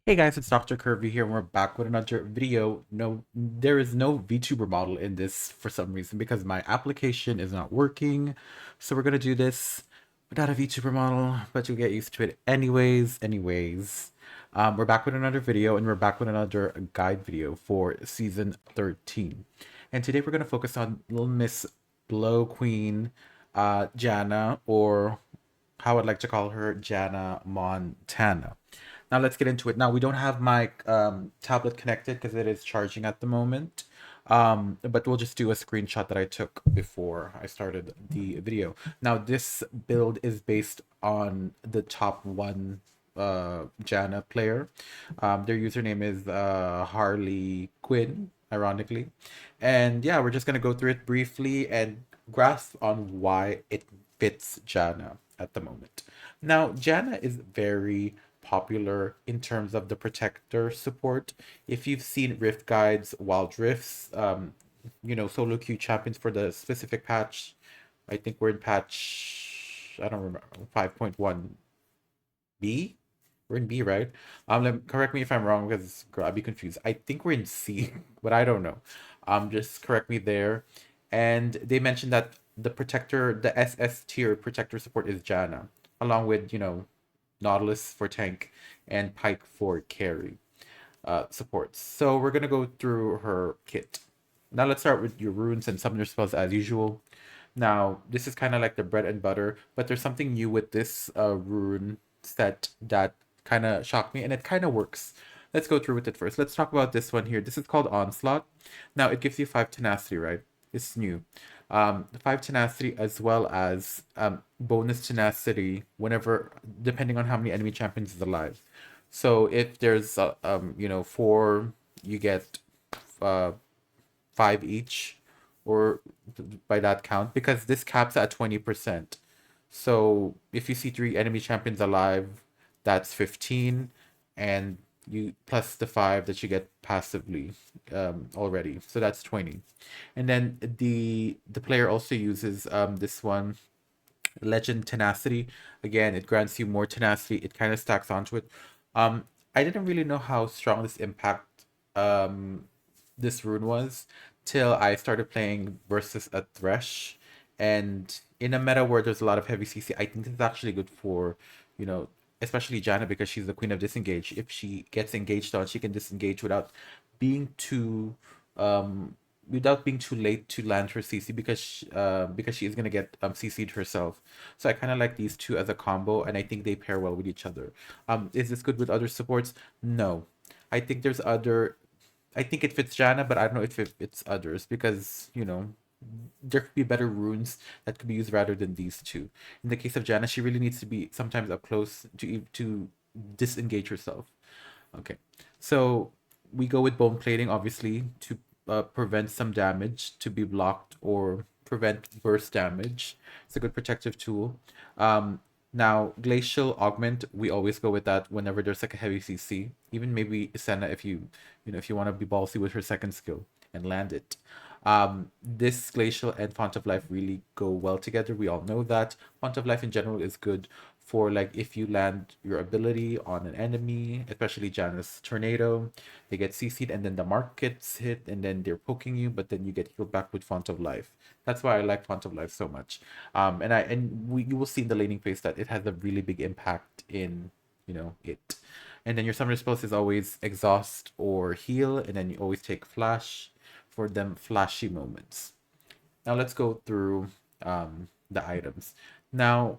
Hey guys, it's Dr. Curvy here, and we're back with another video. No, there is no VTuber model in this for some reason because my application is not working. So we're gonna do this without a VTuber model, but you'll get used to it anyways. We're back with another video, and we're back with another guide video for season 13. And today we're gonna focus on Little Miss Blow Queen, Janna, or how I'd like to call her, Janna Montana. Now let's get into it. Now we don't have my tablet connected because it is charging at the moment. But we'll just do a screenshot that I took before I started the video. Now this build is based on the top one Janna player. Their username is Harley Quinn, ironically. And yeah, we're just gonna go through it briefly and grasp on why it fits Janna at the moment. Now, Janna is very popular in terms of the protector support. If you've seen Rift Guides, Wild Rifts, solo queue champions for the specific patch, I think we're in patch, I don't remember, 5.1B. We're in B, right? Correct me if I'm wrong because girl, I'd be confused. I think we're in C, but I don't know. Just correct me there. And they mentioned that the SS tier protector support is Janna, along with Nautilus for tank and Pike for carry supports. So we're gonna go through her kit. Now let's start with your runes and summoner spells as usual. Now this is kind of like the bread and butter, but there's something new with this rune set that kind of shocked me, and it kind of works. Let's go through with it first. Let's talk about this one here. This is called Onslaught. Now it gives you 5 tenacity, right? It's new. 5 tenacity as well as bonus tenacity whenever, depending on how many enemy champions is alive. So if there's, 4, you get uh, 5 each, or by that count, because this caps at 20%. So if you see 3 enemy champions alive, that's 15, and you plus the 5 that you get passively already. So that's 20. And then the player also uses this one, Legend Tenacity. Again, it grants you more tenacity. It kind of stacks onto it. I didn't really know how strong this impact this rune was till I started playing versus a Thresh. And in a meta where there's a lot of heavy CC, I think it's actually good for, you know, especially Janna because she's the queen of disengage. If she gets engaged on, she can disengage being too without being too late to land her CC because she is gonna get CC'd herself. So I kind of like these two as a combo, and I think they pair well with each other. Is this good with other supports? No. I think there's other. I think it fits Janna, but I don't know if it fits others because there could be better runes that could be used rather than these two. In the case of Janna, she really needs to be sometimes up close to disengage herself. Okay, so we go with bone plating, obviously, to prevent some damage to be blocked or prevent burst damage. It's a good protective tool. Now, glacial augment, we always go with that whenever there's like a heavy CC. Even maybe Senna if if you want to be ballsy with her second skill and land it. This glacial and font of life really go well together. We all know that font of life in general is good for like if you land your ability on an enemy, especially Janus Tornado, they get CC'd and then the mark gets hit and then they're poking you, but then you get healed back with Font of Life. That's why I like Font of Life so much. You will see in the laning phase that it has a really big impact in it. And then your summoner spells is always exhaust or heal, and then you always take flash for them flashy moments. Now let's go through the items. Now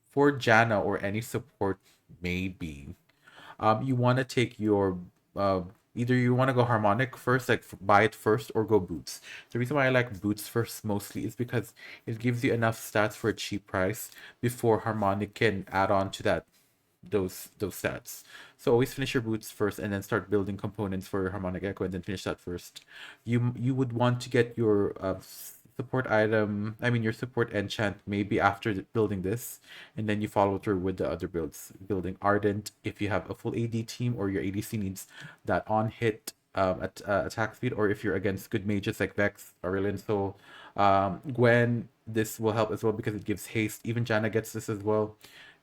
for Janna or any support, maybe you want to take your either you want to go harmonic first, like buy it first, or go boots. The reason why I like boots first mostly is because it gives you enough stats for a cheap price before harmonic can add on to that those stats. So always finish your boots first and then start building components for your harmonic echo and then finish that first. You would want to get your support item, I mean your support enchant maybe after building this, and then you follow through with the other builds. Building Ardent if you have a full AD team or your ADC needs that on hit attack speed, or if you're against good mages like Vex, Aurelion Soul, Gwen, this will help as well because it gives haste. Even Janna gets this as well.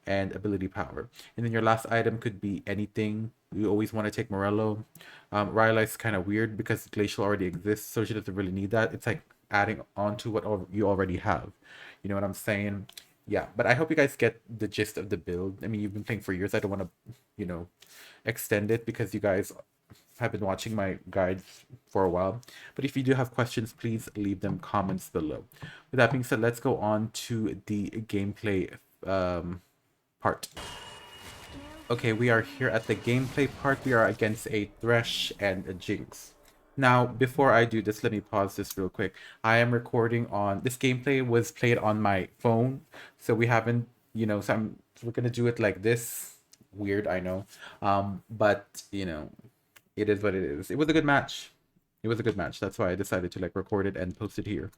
and ability power. And then your last item could be anything. You always want to take Morello. Rylai's kind of weird because Glacial already exists, so she doesn't really need that. It's like adding on to what you already have. You know what I'm saying? Yeah, but I hope you guys get the gist of the build. I mean, you've been playing for years. I don't want to, extend it because you guys have been watching my guides for a while. But if you do have questions, please leave them comments below. With that being said, let's go on to the gameplay part. Okay, we are here at the gameplay part. We are against a Thresh and a Jinx. Now, before I do this, let me pause this real quick. I am recording on this gameplay was played on my phone, so we haven't, we're gonna do it like this. Weird, I know. But it is what it is. It was a good match. It was a good match. That's why I decided to like record it and post it here.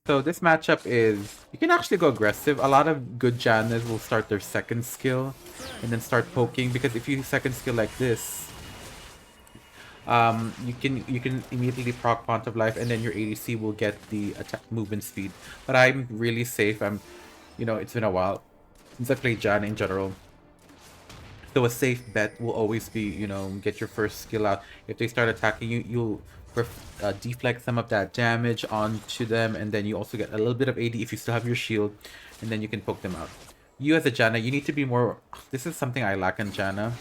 So this matchup is, you can actually go aggressive. A lot of good Jannas will start their second skill and then start poking, because if you second skill like this, you can immediately proc Font of Life, and then your ADC will get the attack movement speed. But I'm really safe. It's been a while since I played Janna in general. So a safe bet will always be, get your first skill out. If they start attacking you, you'll deflect some of that damage onto them, and then you also get a little bit of AD if you still have your shield, and then you can poke them out. You as a Janna, you need to be more... This is something I lack in Janna.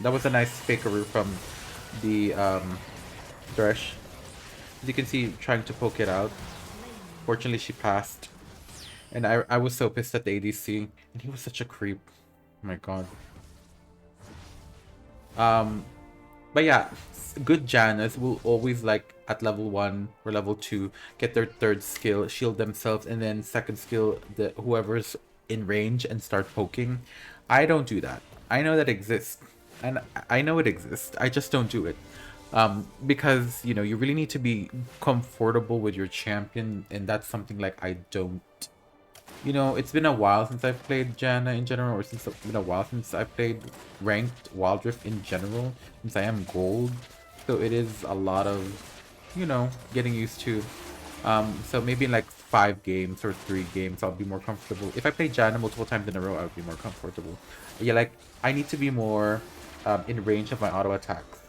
That was a nice fakeroo from the Thresh. As you can see, trying to poke it out. Fortunately, she passed. And I was so pissed at the ADC, and he was such a creep. Oh my god. But yeah, good Jannas will always, like, at level 1 or level 2, get their third skill, shield themselves, and then second skill, whoever's in range, and start poking. I don't do that. I know that exists. And I know it exists. I just don't do it. Because, you really need to be comfortable with your champion, and that's something, like, I don't. It's been a while since I've played Janna in general, or since it's been a while since I've played ranked Wild Rift in general, since I am gold. So it is a lot of, getting used to. So maybe in like 5 games or 3 games, I'll be more comfortable. If I play Janna multiple times in a row, I would be more comfortable. Yeah, like, I need to be more in range of my auto attacks.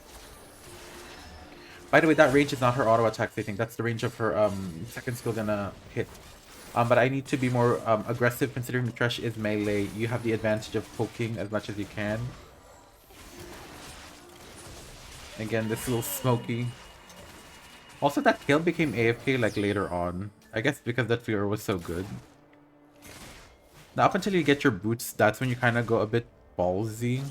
By the way, that range is not her auto attacks, I think. That's the range of her second skill gonna hit. But I need to be more aggressive, considering the Thresh is melee. You have the advantage of poking as much as you can. Again, this little smoky. Also, that kill became AFK like later on. I guess because that fear was so good. Now, up until you get your boots, that's when you kind of go a bit ballsy.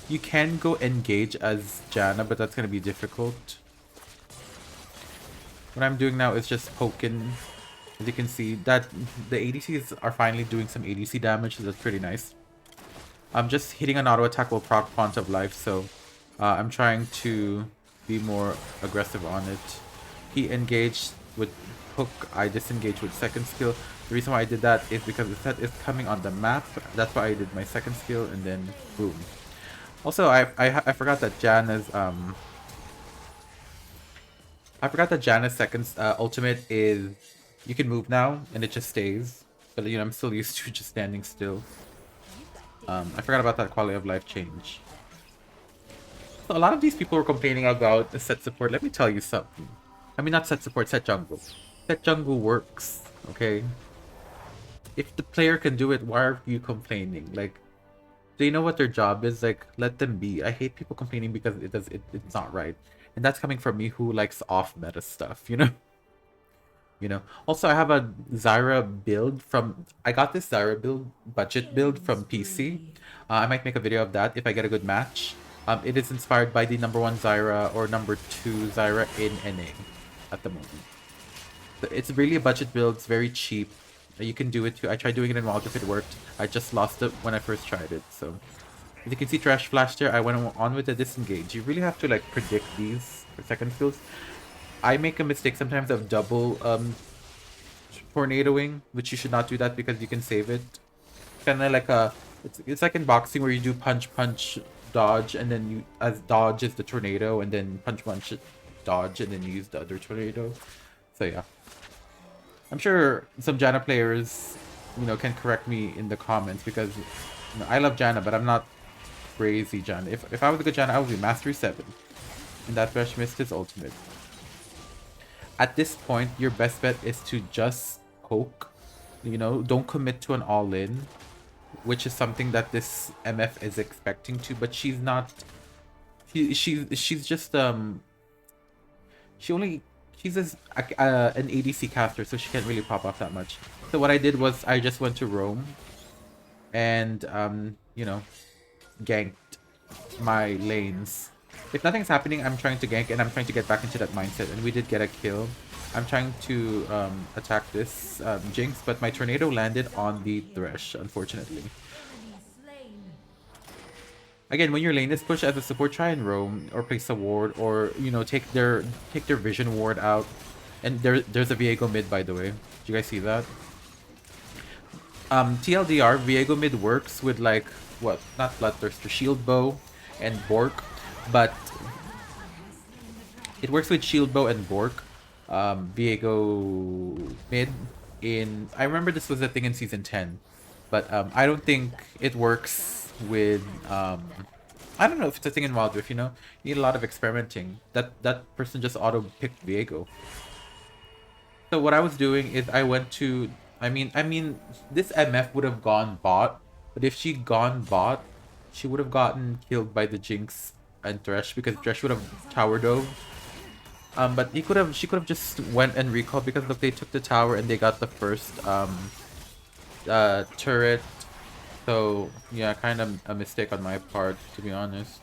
You can go engage as Janna, but that's going to be difficult. What I'm doing now is just poking. As you can see, that the ADCs are finally doing some ADC damage, so that's pretty nice. Just hitting an auto attack will proc Font of Life, so I'm trying to be more aggressive on it. He engaged with hook, I disengaged with second skill. The reason why I did that is because the set is coming on the map. That's why I did my second skill, and then boom. Also, I forgot that Janna's second ultimate is, you can move now, and it just stays. But, I'm still used to just standing still. I forgot about that quality of life change. So a lot of these people were complaining about the set support. Let me tell you something. I mean, not set support, set jungle. Set jungle works, okay? If the player can do it, why are you complaining? Like, they know what their job is. Like, let them be. I hate people complaining because it's not right. And that's coming from me, who likes off-meta stuff, Also, I have a Zyra build from... I got this Zyra build, budget build from PC. I might make a video of that if I get a good match. It is inspired by the #1 Zyra or #2 Zyra in NA at the moment. So it's really a budget build. It's very cheap. You can do it too. I tried doing it in Wild if it worked. I just lost it when I first tried it. So as you can see, Trash Flash there. I went on with the disengage. You really have to like predict these for second skills. I make a mistake sometimes of double tornadoing, which you should not do that because you can save it. Kind of like it's like in boxing where you do punch, dodge, and then you as dodge is the tornado, and then punch, dodge, and then you use the other tornado. So yeah, I'm sure some Janna players can correct me in the comments because I love Janna, but I'm not crazy Janna. If I was a good Janna, I would be Mastery 7. And that Thresh missed his ultimate. At this point, your best bet is to just poke. Don't commit to an all-in, which is something that this MF is expecting to, but she's not. She's just she's an ADC caster, so she can't really pop off that much. So what I did was I just went to roam and ganked my lanes. If nothing's happening, I'm trying to gank and I'm trying to get back into that mindset, and we did get a kill. I'm trying to attack this Jinx, but my tornado landed on the Thresh, unfortunately. Again, when your lane is pushed as a support, try and roam or place a ward, or take their vision ward out. And there's a Viego mid, by the way. Did you guys see that? TLDR, Viego mid works with like what? Not Bloodthirster, Shield Bow and Bork, but it works with Shield Bow and Bork. Viego mid in I remember this was a thing in season 10, but I don't think it works with I don't know if it's a thing in Wild Rift. You need a lot of experimenting. That person just auto picked Viego. So what I was doing is I went to I mean this MF would have gone bot, but if she gone bot, she would have gotten killed by the Jinx and Thresh because Thresh would have tower dove. But she could have just went and recalled because look, they took the tower and they got the first turret. So yeah, kind of a mistake on my part, to be honest.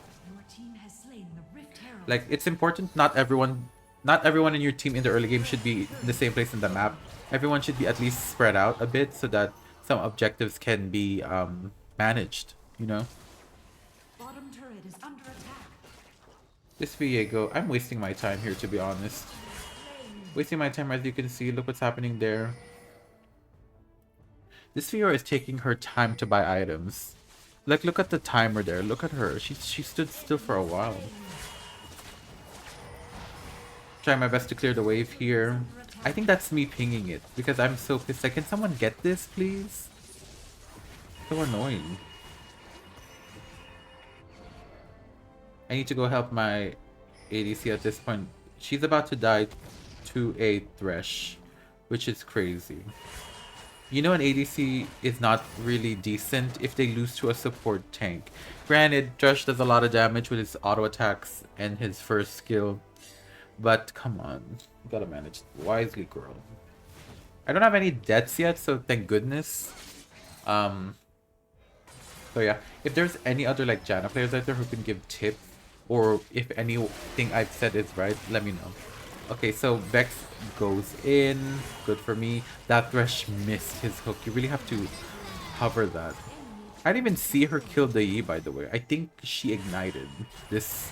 Like, it's important not everyone in your team in the early game should be in the same place in the map. Everyone should be at least spread out a bit so that some objectives can be managed, Bottom turret is under attack. This Viego, I'm wasting my time here, to be honest. Wasting my time, as you can see. Look what's happening there. This Fiora is taking her time to buy items. Like, look at the timer there. Look at her. She stood still for a while. Trying my best to clear the wave here. I think that's me pinging it because I'm so pissed. Like, can someone get this, please? So annoying. I need to go help my ADC at this point. She's about to die to a Thresh, which is crazy. An ADC is not really decent if they lose to a support tank. Granted, Thresh does a lot of damage with his auto attacks and his first skill. But come on, you gotta manage wisely, girl. I don't have any deaths yet, so thank goodness. So yeah, if there's any other like Janna players out there who can give tips, or if anything I've said is right, let me know. Okay, so Vex goes in. Good for me. That Thresh missed his hook. You really have to cover that. I didn't even see her kill the Yi, by the way. I think she ignited this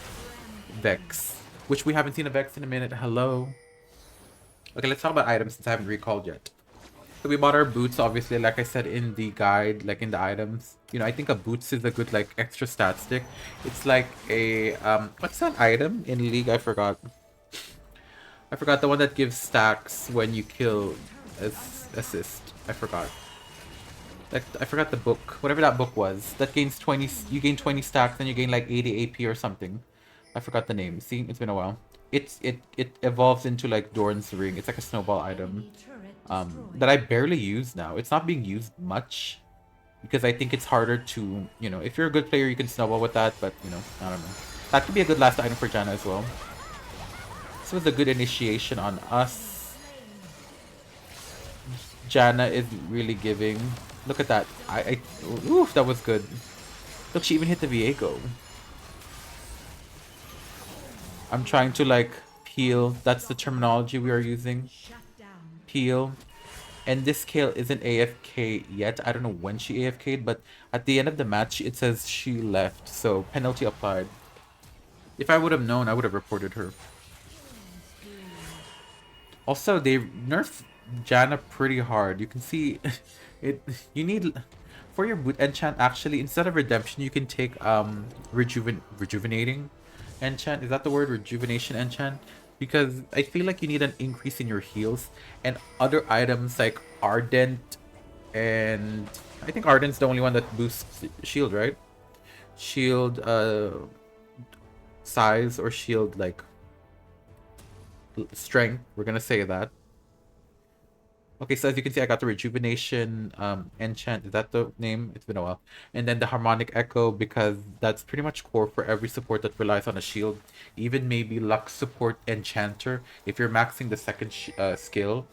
Vex, which we haven't seen a Vex in a minute. Hello. Okay, let's talk about items since I haven't recalled yet. So we bought our boots, obviously, like I said in the guide, like in the items. I think a boots is a good like extra stat stick. It's like a what's that item in League? I forgot the one that gives stacks when you kill as assist. I forgot. Like, I forgot the book. Whatever that book was. That gains 20. You gain 20 stacks, and you gain like 80 AP or something. I forgot the name. See, it's been a while. It evolves into like Dorn's ring. It's like a snowball item. That I barely use now. It's not being used much because I think it's harder to, if you're a good player, you can snowball with that, but I don't know. That could be a good last item for Janna as well. This was a good initiation on us. Janna is really giving. Look at that. Oof, that was good. Look, she even hit the Viego. I'm trying to like peel. That's the terminology we are using. Peel. And this Kale isn't AFK yet. I don't know when she AFK'd, but at the end of the match, it says she left. So, penalty applied. If I would have known, I would have reported her. Also, they nerfed Janna pretty hard. You can see it. You need, for your boot enchant, actually, instead of redemption, you can take rejuvenating enchant. Is that the word? Rejuvenation enchant? Because I feel like you need an increase in your heals, and other items like Ardent And I think Arden's the only one that boosts shield, right? Shield size or shield like strength. We're gonna say that. Okay, so as you can see, I got the rejuvenation enchant. Is that the name? It's been a while. And then the harmonic echo, because that's pretty much core for every support that relies on a shield. Even maybe luck support enchanter. If you're maxing the second skill,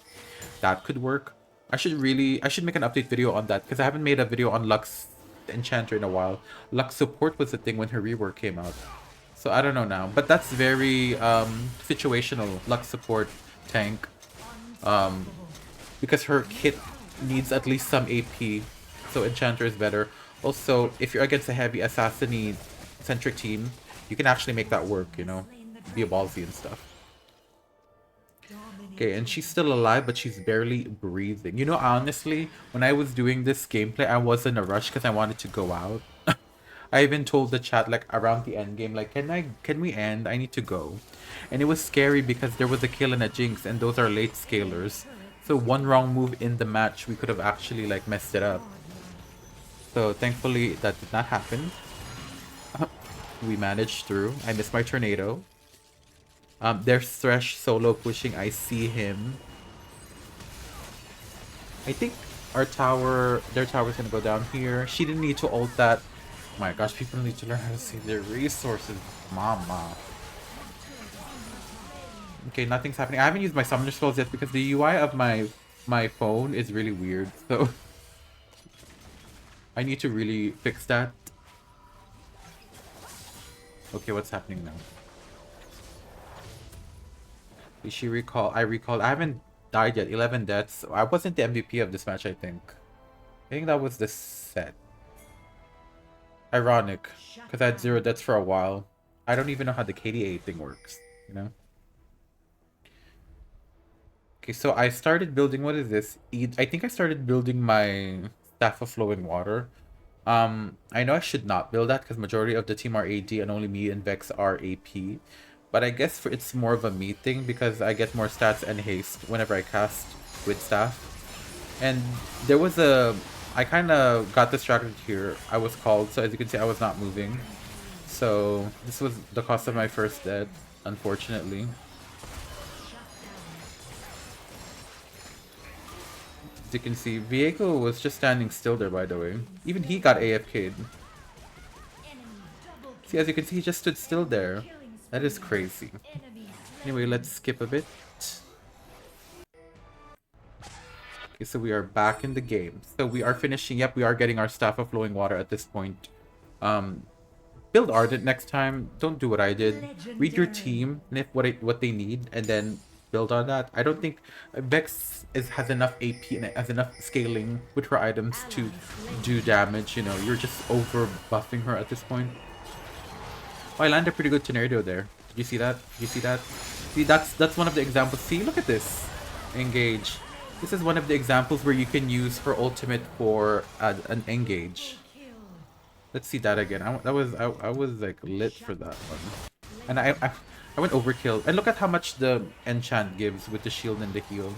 that could work. I should make an update video on that because I haven't made a video on Lux Enchanter in a while. Lux support was the thing when her rework came out. So I don't know now, but that's very situational. Lux support tank, um, because her kit needs at least some AP, so Enchanter is better. Also, if you're against a heavy assassin centric team, you can actually make that work. You know, be a ballsy and stuff. Okay, and she's still alive, but she's barely breathing. You know, honestly, when I was doing this gameplay, I was in a rush because I wanted to go out. I even told the chat like around the end game, like, can we end? I need to go. And it was scary because there was a kill and a jinx, and those are late scalers. So one wrong move in the match, we could have actually like messed it up. So thankfully that did not happen. We managed through. I missed my tornado. There's Thresh solo pushing. I see him. I think their tower's gonna go down here. She didn't need to ult that. Oh my gosh, people need to learn how to save their resources, mama. Okay, nothing's happening. I haven't used my summoner spells yet because the UI of my phone is really weird. So I need to really fix that. Okay, what's happening now? Did she recall? I recall. I haven't died yet. 11 deaths. I wasn't the MVP of this match, I think. I think that was the set. Ironic, because I had 0 deaths for a while. I don't even know how the KDA thing works, you know? Okay, so I started building, what is this? I think I started building my Staff of Flowing Water. I know I should not build that because majority of the team are AD and only me and Vex are AP. But I guess it's more of a me thing because I get more stats and haste whenever I cast with staff. And there was I kind of got distracted here. I was called, so as you can see, I was not moving. So this was the cost of my first death, unfortunately. As you can see, Viego was just standing still there, by the way. Even he got AFK'd. See, as you can see, he just stood still there. That is crazy. Anyway, let's skip a bit. Okay, so we are back in the game. So we are finishing. Yep, we are getting our Staff of Flowing Water at this point. Build Ardent next time. Don't do what I did. Read your team and if what they need, and then build on that. I don't think Vex has enough AP and has enough scaling with her items to do damage. You know, you're just over buffing her at this point. Oh, I landed a pretty good tornado there. Did you see that? Did you see that? See, that's one of the examples. See, look at this. Engage. This is one of the examples where you can use her ultimate for an engage. Let's see that again. I was like lit for that one. And I went overkill. And look at how much the enchant gives with the shield and the heal.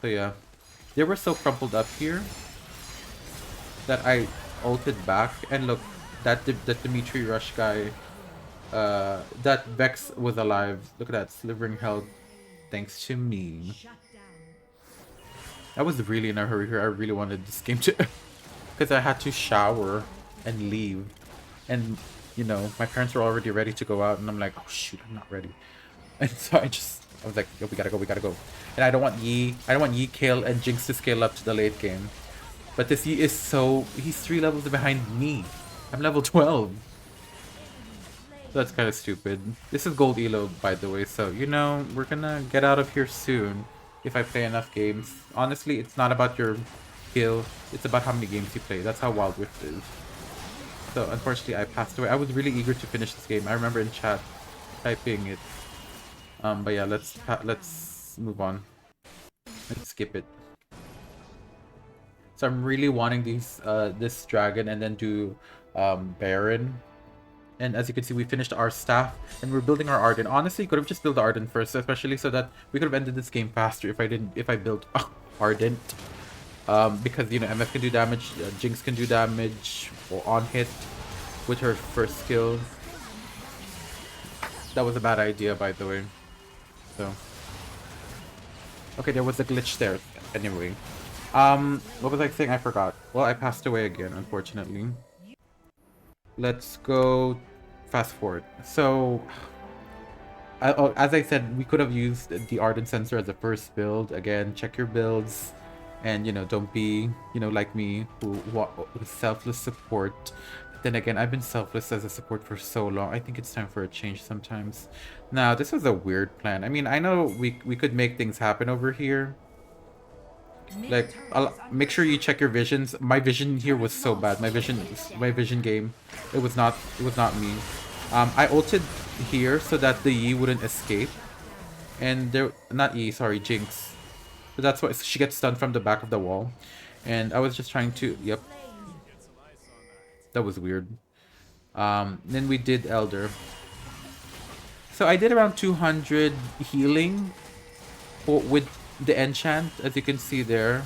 So yeah. They were so crumpled up here that I ulted back. And look, that Dimitri Rush guy, that Vex was alive. Look at that, slivering health thanks to me. I was really in a hurry here. I really wanted this game to because I had to shower and leave. And you know, my parents were already ready to go out and I'm like, oh shoot, I'm not ready. And so I was like, yo, we gotta go. And I don't want Yi, Kale, and Jinx to scale up to the late game. But this Yi is he's 3 levels behind me. I'm level 12. That's kind of stupid. This is gold elo, by the way, so you know, we're gonna get out of here soon if I play enough games. Honestly, it's not about your skill, it's about how many games you play. That's how Wild Rift is. So unfortunately I passed away. I was really eager to finish this game. I remember in chat typing it. But yeah, let's move on. Let's skip it. So I'm really wanting this dragon and then do Baron. And as you can see, we finished our staff and we're building our Arden. Honestly, could have just built the Arden first, especially so that we could have ended this game faster if I built Ardent. Because MF can do damage, Jinx can do damage or on hit with her first skill. That was a bad idea, by the way. So okay, there was a glitch there. Anyway, what was I saying? I forgot. Well, I passed away again, unfortunately. Let's go fast forward. So as I said, we could have used the Ardent Sensor as a first build. Again, check your builds, and don't be like me who selfless support. But then again, I've been selfless as a support for so long. I think it's time for a change sometimes. Now, this was a weird plan. I mean, I know we could make things happen over here. Middle Like, turret is under make sure you attack. check your visions. My vision here was Turret so bad. lost. Shut My down. vision game. It was not me. I ulted here so that the Yi wouldn't escape. And there, not E, sorry, Jinx. But that's why she gets stunned from the back of the wall. And I was just trying to, yep, that was weird. Then we did Elder. So I did around 200 healing with the enchant, as you can see there.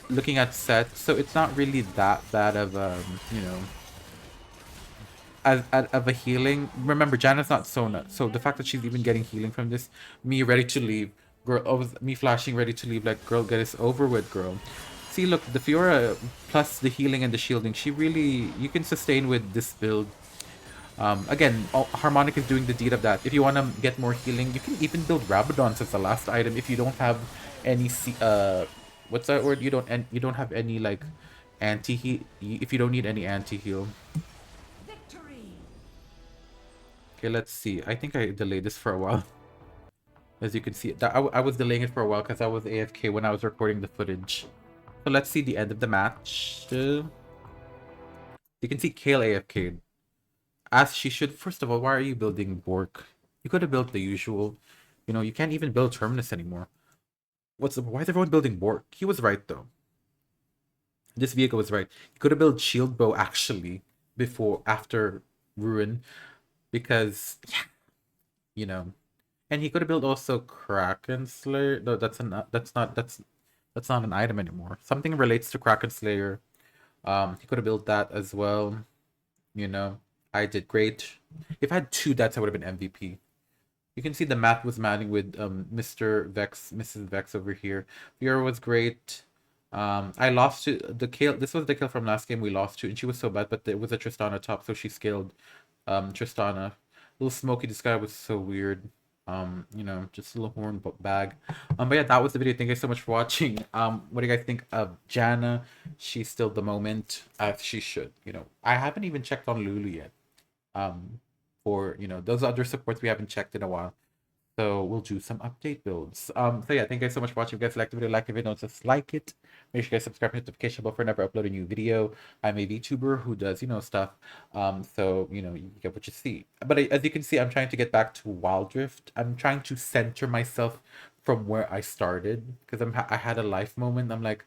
Looking at set, so it's not really that bad of of a healing. Remember, Janna's not Sona, so the fact that she's even getting healing from this, me ready to leave, girl, me flashing ready to leave, like, girl, get this over with, girl. See, look, the Fiora plus the healing and the shielding, she really, you can sustain with this build. Again, Harmonic is doing the deed of that. If you want to get more healing, you can even build Rabadons as the last item if you don't have any what's that word? You don't have any like anti-heal. If you don't need any anti-heal. Victory. Okay, let's see. I think I delayed this for a while. As you can see, I was delaying it for a while because I was AFK when I was recording the footage. So let's see the end of the match. You can see Kale AFK. As she should. First of all, why are you building Bork? You could have built the usual. You can't even build Terminus anymore. Why is everyone building Bork? He was right though. This vehicle was right. You could have built Shield Bow actually after Ruin, because you know, and he could have built also Kraken Slayer. No, that's not an item anymore. Something relates to Kraken Slayer. He could have built that as well. You know, I did great. If I had two deaths, I would have been MVP. You can see the math was matching with Mr. Vex, Mrs. Vex over here. Fiora was great. I lost to the kill. This was the kill from last game we lost to, and she was so bad, but it was a Tristana top, so she scaled Tristana. Little Smoky, this guy was so weird. Just a little horn bag. But yeah, that was the video. Thank you so much for watching. What do you guys think of Janna? She's still the moment, as she should. I haven't even checked on Lulu yet. For those other supports we haven't checked in a while. So we'll do some update builds. So yeah, thank you guys so much for watching. If you guys liked the video, like the video, don't just like it. Make sure you guys subscribe to the notification bell for whenever I upload a new video. I'm a VTuber who does, stuff. So you get what you see. But as you can see, I'm trying to get back to Wild Rift. I'm trying to center myself from where I started, because I had a life moment. I'm like,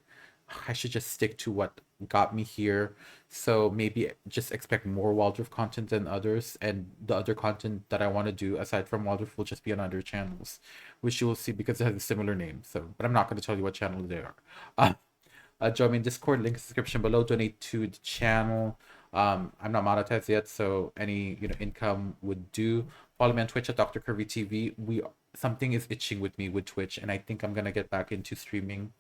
I should just stick to what got me here. So maybe just expect more Waldorf content than others, and the other content that I want to do aside from Waldorf will just be on other channels, which you will see because it has a similar name. So, but I'm not going to tell you what channel they are. Uh, Join me in Discord, link in the description below. Donate to the channel. I'm not monetized yet, so any income would do. Follow me on Twitch at Dr. Curvy TV. Something is itching with me with Twitch, and I think I'm gonna get back into streaming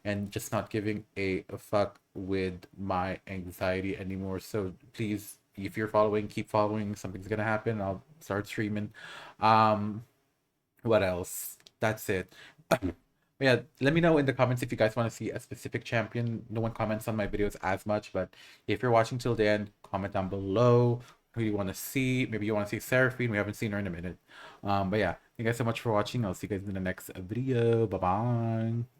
and just not giving a fuck with my anxiety anymore. So please, if you're following, keep following. Something's gonna happen. I'll start streaming. Um, what else? That's it. Yeah, let me know in the comments if you guys want to see a specific champion. No one comments on my videos as much, but if you're watching till the end, comment down below who you want to see. Maybe you want to see Seraphine. We haven't seen her in a minute. But yeah, thank you guys so much for watching. I'll see you guys in the next video. Bye bye.